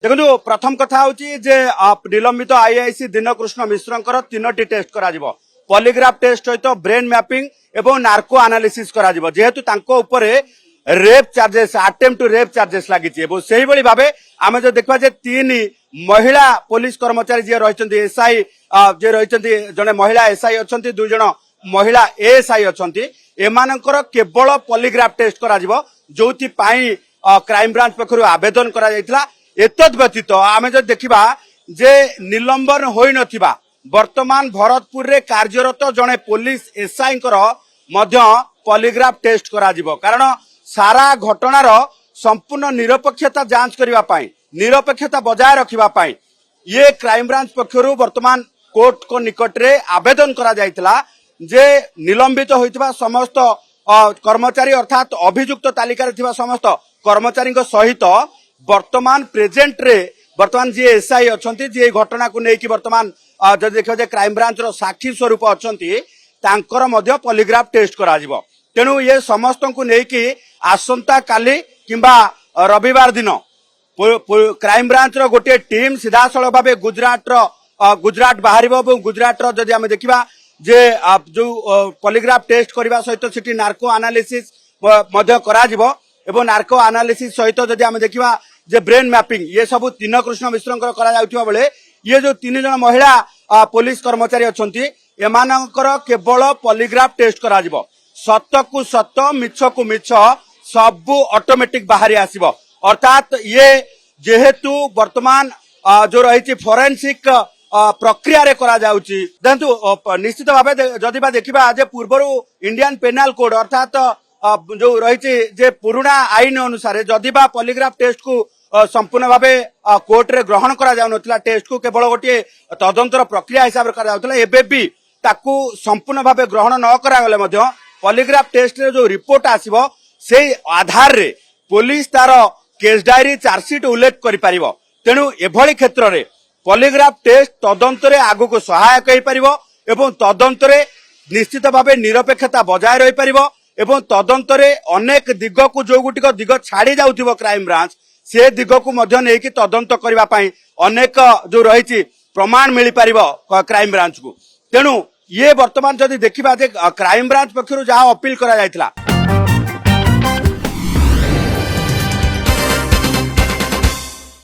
देखो प्रथम कथा हूँ जे निलंबित आईआईसी दीनकृष्ण मिश्र तीनोटी टेस्ट करा पॉलीग्राफ टेस्ट सहित ब्रेन मैपिंग एवं नार्को एनालिसिस करा जेहेतु तांको ऊपर rape charges attempt to rape charges लगी से भाव आम जो देखा तीन महिला पुलिस कर्मचारी जी रही एसआई जे रही जड़े महिला एसआई अच्छा दुई जन महिला एएसआई अच्छा एमानकर केवल पॉलीग्राफ टेस्ट करा जो क्राइम ब्रांच पक्षर आवेदन करा एतद व्यतीत आम जो देखा जे निलंबन होई नथिबा वर्तमान भरतपुर रे कार्यरत जड़े पुलिस एसआई पॉलीग्राफ टेस्ट करा कारण सारा घटनार संपूर्ण निरपेक्षता जांच करने निरपेक्षता बजाय रखापी ये क्राइम ब्रांच पक्षर वर्तमान कोर्ट को निकट रे आवेदन करा जायतिला जे निलंबित होइतिबा समस्त कर्मचारी अर्थात अभियुक्त तालिका रे थिबा समस्त कर्मचारी सहित वर्तमान प्रेजेंट रे वर्तमान जी एसआई अच्छा जी घटना को लेकिन वर्तमान जब देखा क्राइम ब्रांच रो साक्षी स्वरूप अच्छा पॉलीग्राफ टेस्ट करा तेणु ये समस्त को लेकिन आसंता काली किंबा रविवार दिन क्राइम ब्रांच रो गोटे टीम सीधा सड़क भाव गुजरात बाहर गुजरात जदि आम देखा जे जो पॉलीग्राफ टेस्ट करने सहित सिटी नार्को एनालिसिस एवं नार्को एनालिसिस सहित जदि आम देखा जे ब्रेन मैपिंग ये सब दीनकृष्ण मिश्र करा बेले ये जो तीन जन महिला पुलिस कर्मचारी अच्छा एमानकर केवल पॉलीग्राफ टेस्ट करा सत को सत मिछ को मिछ सब ऑटोमेटिक बाहरी आसीबो अर्थात ये जेहेतु वर्तमान जो रही फोरेंसिक प्रक्रिया रे करा जाउची देखु निश्चित भाव जदि देखा जे पूर्वर इंडियन पेनाल कोड अर्थात जो रही जे पुराना आईन अनुसार जदि पॉलीग्राफ टेस्ट को संपूर्ण भाव कोर्ट रे ग्रहण करा जाउ नथिला टेस्ट को केवल गोटे तदंतर प्रक्रिया हिसाब रे करा जाउतला एबे भी ताकू संपूर्ण भाव ग्रहण न करा गले मध्य पॉलीग्राफ टेस्ट रे जो रिपोर्ट आसीबो से आधार रे पुलिस तार केस डायरी चार्जसीट उल्लेख करि परिबो तेणु एभली क्षेत्र रे पॉलीग्राफ टेस्ट तदंतरे आगु को सहायक होई परिबो एवं तदंतरे निश्चित भाव निरपेक्षता बजाय रही परिबो एवं तदंतरे अनेक दिग को जो गुटिक दिग छाड़ी जाउथिबो क्राइम ब्रांच से दिग को मध्य नेकी तदंत करबा पई अनेक जो रही प्रमाण मिली परिबो क्राइम ब्रांच को तेणु ये वर्तमान जदि देखिबा जे क्राइम ब्रांच पक्षरु जहाँ अपील करा जायतिला